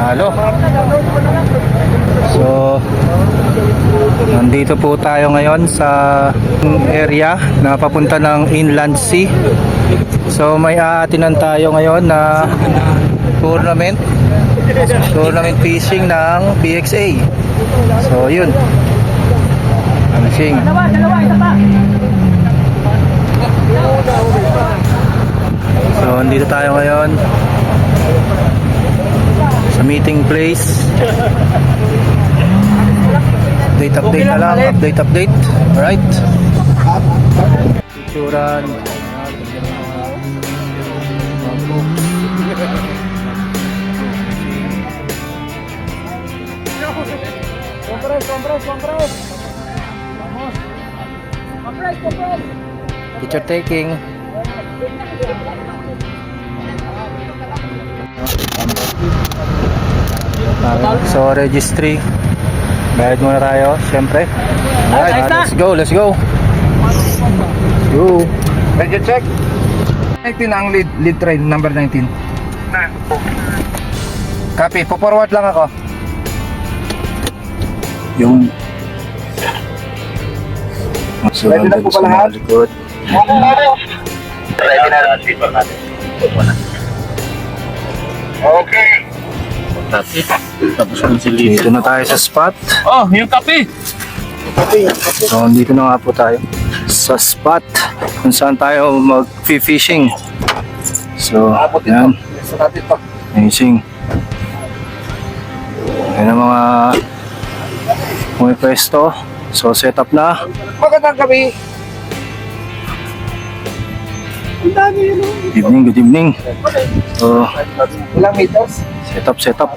Talo. So, nandito po tayo ngayon sa area na papunta ng Inland Sea. So, may aatinan tayo ngayon na tournament fishing ng PXA. So, yun. Fishing. So, nandito tayo ngayon sa meeting place. Update na lang. Update. Alright. Picturean. Compres. Picture taking. So, registry. Bayad muna tayo, syempre. Alright, let's go. Ready check? 19 ang lead train, number 19. Copy, po-forward lang ako. Yung Ready na po ba lahat? likod. Ready na lang dito natin. Okay. Tapos dito na tayo sa spot. Oh, yung kape. So, dito na nga po tayo sa spot kung saan tayo mag-fishing. So, yan. Gusto natin to. Amazing. Yan ang mga pwesto. So, set up na. Magandang gabi. Ang dami yun. Good evening. So, Ilang meters? set up.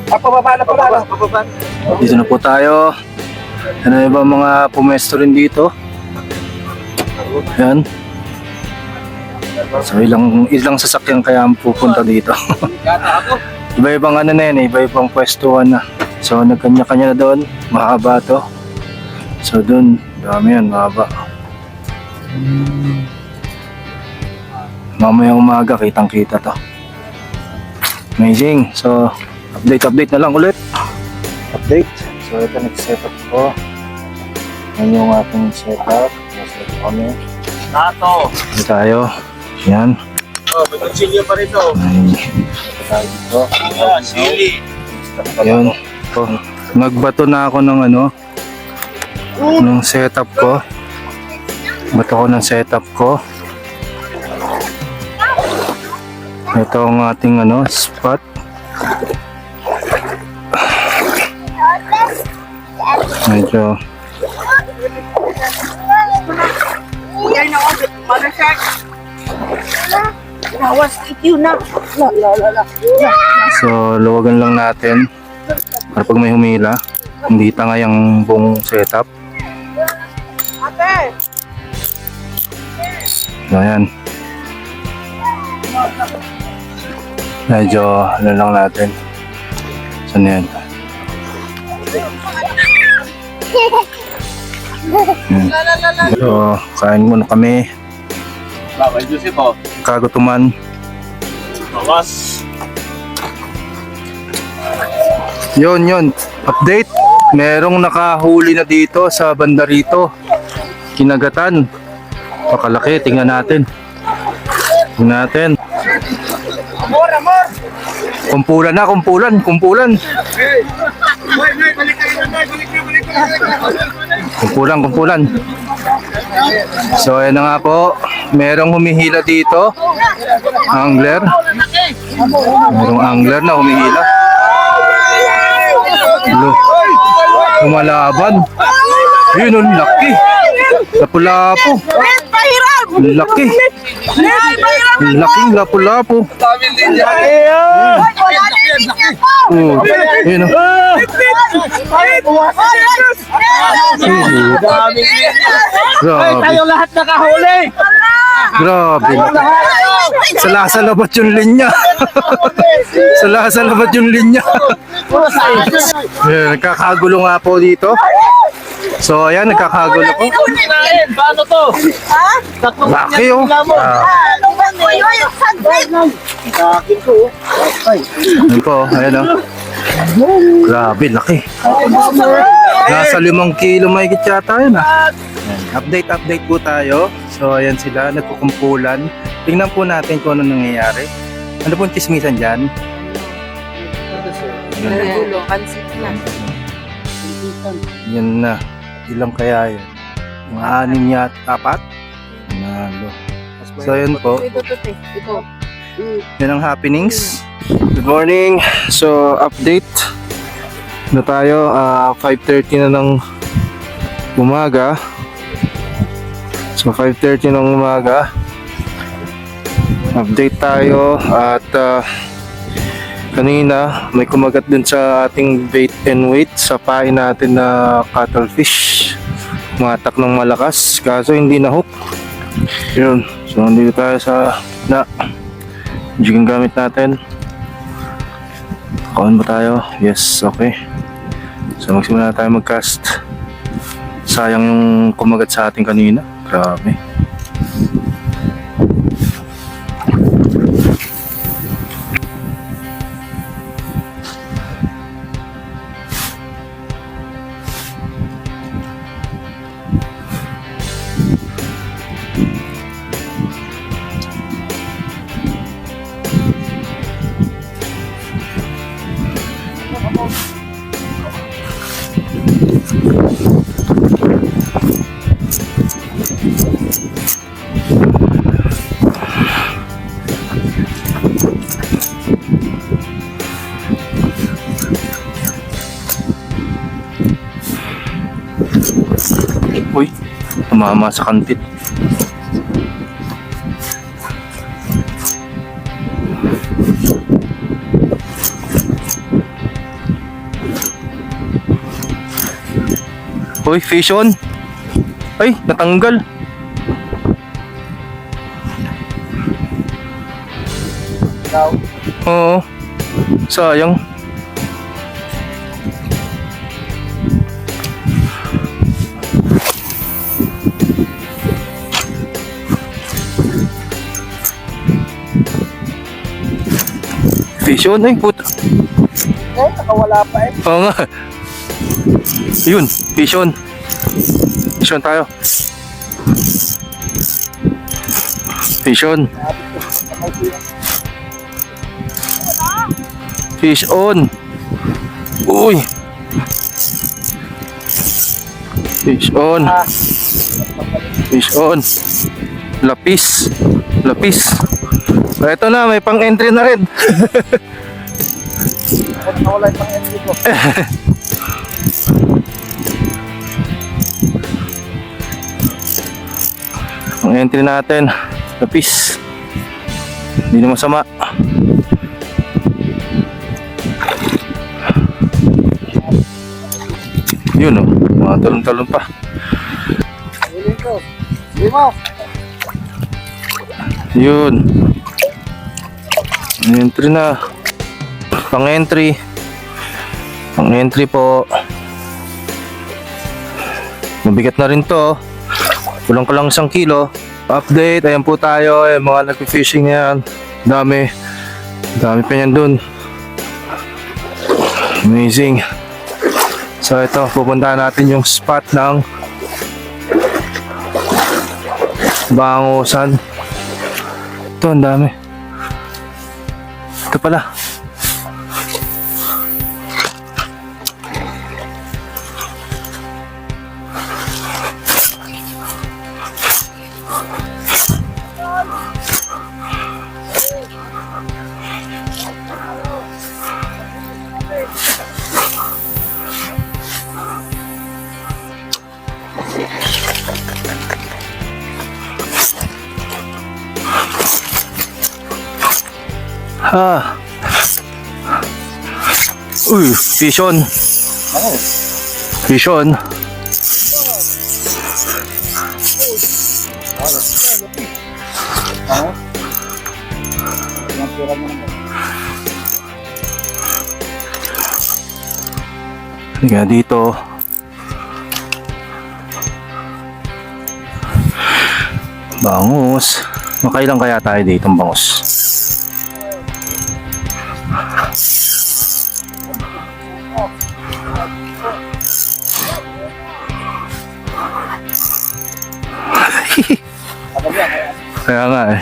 Pababa na pala. Pababa. Dito na po tayo. Ano na iba mga pumesto rin dito. Yan. So, ilang sasakyan kaya ang pupunta dito. Iba-ibang ano na yan, iba-ibang pwestuhan na. So, nagkanya-kanya na doon. Mahaba to. So, doon, dami yan, mahaba. Mamayang umaga, kitang-kita to. Amazing. So, update na lang ulit. Update. So, ito nag-setup ko. Yan yung ating setup. Nasa kami. Nato. Dito tayo. Yan. Oh, may kutsilyo pa rito. Tayo dito. Yan, sili. Yun. So, nagbato na ako ng ng setup ko. Bato ko ng setup ko. Ito ang ating spot. Medyo so luwagan lang natin para pag may humila hindi tangay ang buong setup. Ayan. Medyo ano lang natin. Saan yan? So, kain muna kami. Bakay Jose po. Kagutuman. Bawas. Yun. Update. Merong nakahuli na dito sa banda rito. Kinagatan. Pakalaki. Tingnan natin. Kumpulan. Kumpulan. So, ayan na nga po. Merong humihila dito. Angler. Merong angler na humihila. Lumalaban. Yun, ang laki. Lapu-lapu. Laki. Laking lapu-lapu. Oh, yun o. Grabe. Tayo lahat nakahuli. Grabe. Salabat yung linya. Salabat yung linya. Nagkakagulo nga po dito. So ayan, nagkakagulo po. Kinain, paano to? Ha? Tatlong Laki oh. Ano ba yun? Yung sandwich? Ayan po, ayan oh. Grabe, laki. Nasa 5 kilo may yata yun ah. Update po tayo. So ayan sila, nagkukumpulan. Tingnan po natin kung ano nangyayari. Ano pong chismisan dyan? Yun. Nagulo, pansit na. Yan na. Ilang kaya yan? Mga 6 yata, 4? Nalo. So yun po. Ito. Yan ang happenings. Good morning. So update na tayo. 5:30 na ng umaga. So 5:30 ng umaga. Update tayo at kanina may kumagat din sa ating bait and weight sa pain natin na cuttlefish. Matak ng malakas kaso hindi na hook. Yun. So nandito tayo sa jigging gamit natin. Kaon ba tayo? Yes, okay. So magsimula na tayo mag-cast. Sayang yung kumagat sa ating kanina. Grabe. Uy, tumama sa kantit. Uy, fish on. Ay, natanggal. Oo. Sayang. Fish on, ay puta. Eh, nakawala pa eh. Oo nga. Yun, fish on. Fish on tayo. Fish on. Fish on. Uy. Fish on. Fish on. Lapis. Lapis. Ito na, may pang-entry na rin. Nakawala yung pang-entry ko. Pang-entry natin. Lapis. Hindi na masama. Yun oh, mga talon-talon pa. Hiling ko. Sige mo. Yun. Entry na. Pang-entry. Pang-entry po. Mabigat na rin to. Kulang ko lang 1 kilo. Update. Ayan po tayo. Mga nag-fishing yan. Dami. Dami pa yan dun. Amazing. So ito, pupuntahan natin yung spot ng bangusan. Ito, ang dami. Ito pala. Ha. Uy, fish on. Fish on. Halika dito. Bangus. Makailan kaya tayo dito ng bangus? Kaya nga eh.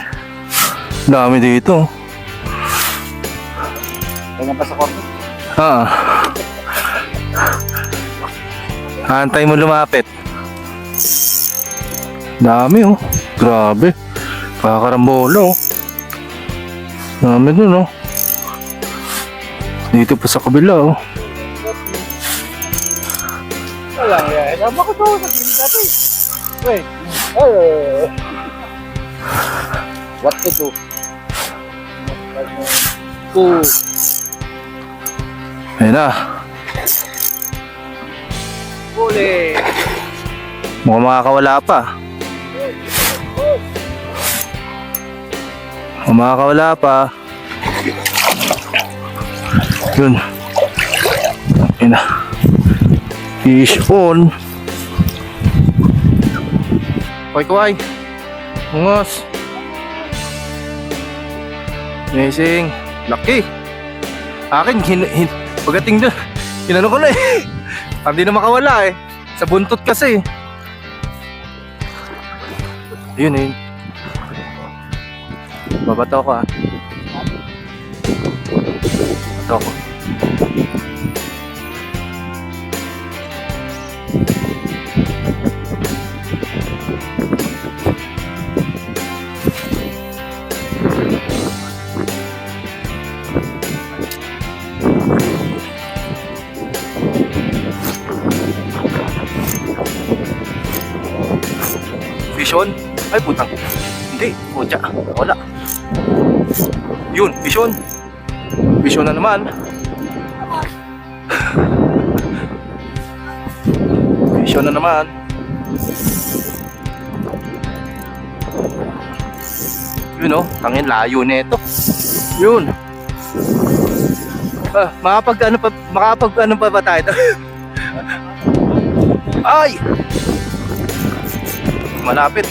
Dami dito. Ganyan pa sa korte. Ha. Antay mo lumapit. Dami oh. Grabe. Kakarambola oh. Dami dun oh. Dito pa sa kabila oh. Wala yan. Tama ko to. Nagbinig dati. Wait. What to do? Ayun na. Huli. Mukhang makakawala pa. Mukhang makakawala pa. Yun. Ayun na. Fish on. Kuway. Ungos. Amazing. Laki. Akin, pagdating doon, kinano ko na eh. Hindi na makawala eh. Sa buntot kasi. Yun eh. Babato ko ah. Babato ko. Vision? Ay putang. Hindi, kutya. Wala. Yun, vision. Vision na naman. Vision na naman. Yun oh, tangin layo nito. Yun. Makapag ano pa ba tayo? Ay! Malapit.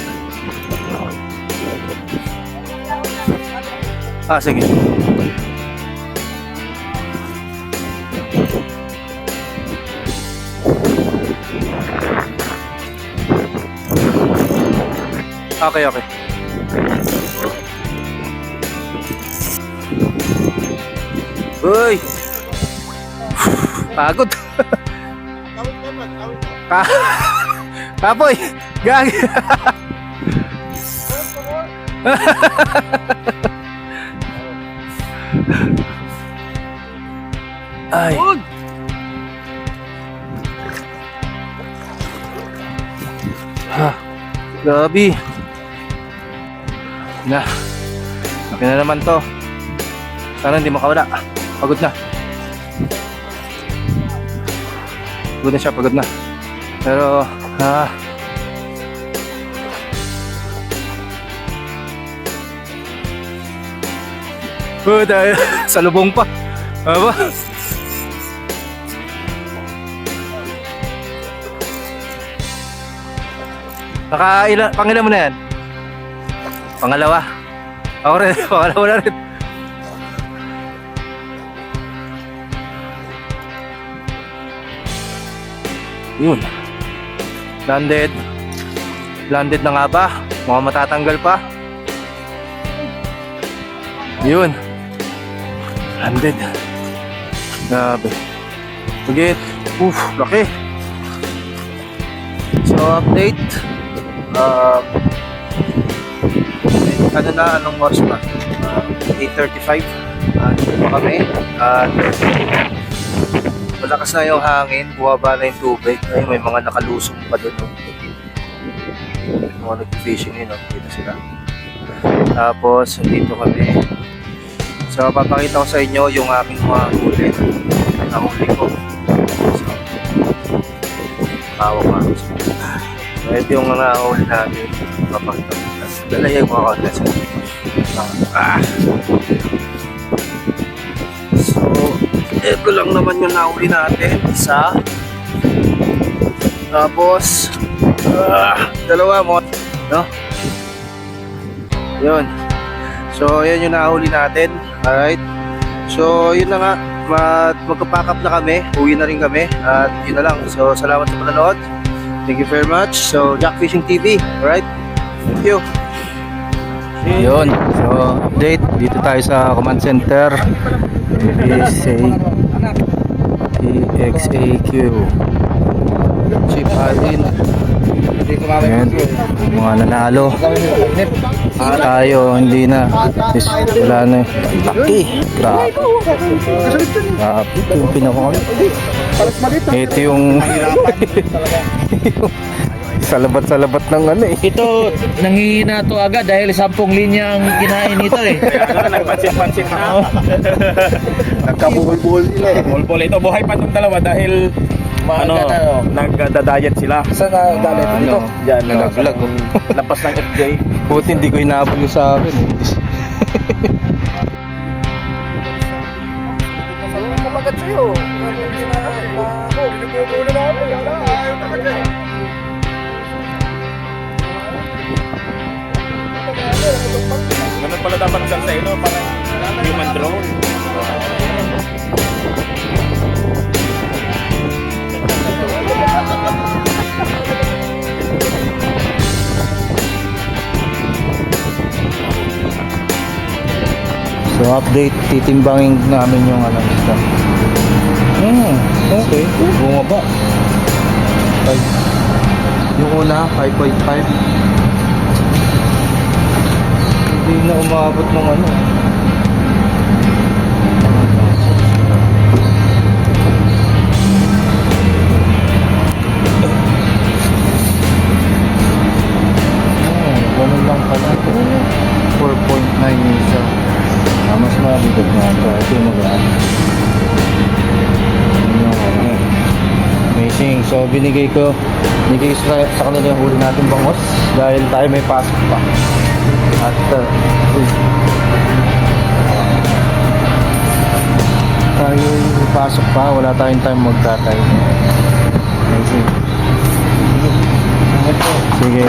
Ah, sige. Okay. Uy! Pagod. Kapoy! Gag! Ay! Ha! Grabe! Na! Laki na naman to. Sana hindi makawala. Pagod na. Pagod na siya, pagod na. Pero, dahil sa lubong pa. Aba? Pangilan mo na yan? Pangalawa. Ako rin, pangalawa na rin. Yun. Landed na nga ba? Mukhang matatanggal pa. Yun. Landed. Grabe. Pagit. Laki. So, update. Anong oras pa? 8:35. Dito pa kami. Malakas na yung hangin. Buwaba na yung tubig. Ay, may mga nakalusong pa doon. Mga nag-fishing yun. Dito sila. Tapos, dito kami. So, papakita ko sa inyo yung aking mga huli. Nahuli ko. So, tawag nga. So, ito yung nahuli natin. Papakita ko. Dalaya yung mga contest. So, ito lang naman yung nahuli natin. Isa. Tapos, dalawa mo. No? Yun. So, yan yung nahuli natin. Alright. So, yun na nga. Magka-pack up na kami. Uwi na rin kami. At yun na lang. So, salamat sa panonood. Thank you very much. So, Jack Fishing TV. Alright. Thank you. Yun. So, update. Dito tayo sa command center. EXAQ. Chip Alvin. Ayan. Mga nanalo. Tayo, hindi na. Is, wala na. Laki. Grabe. Grabe. Ito yung pinakakali. Ito yung salabat-salabat ng ano eh. Ito, nanghihina to agad dahil 10 linya ang kinain nito eh. Nagpansin-pansin na. Nagkabuhol-buhol sila eh. Mulpol ito. Buhay pa itong dalawa dahil nagda-diet sila. Saan na galit ito? Diyan. Nag-vlog oh. Lapas ng FJ. Buti hindi ko inaabol yung sa akin eh. Kumagat sa'yo. Binubulo na ako. Ayaw talaga eh. Ganun pala dapat sa ilo. Parang human drone. So update, titimbangin namin yung ano isda. Okay. Bumaba. 5. Yung una, 5.5. Hindi na umabot ng ano. Ganun lang pala. 4.9 yung isa. Mas mabigat nga ito. Ito yung mga amazing. So binigay ko sa kanila yung huli natin bangos dahil tayo may pasok pa. At tayo may pasok pa. Wala tayong time magtatay. Amazing. Sige.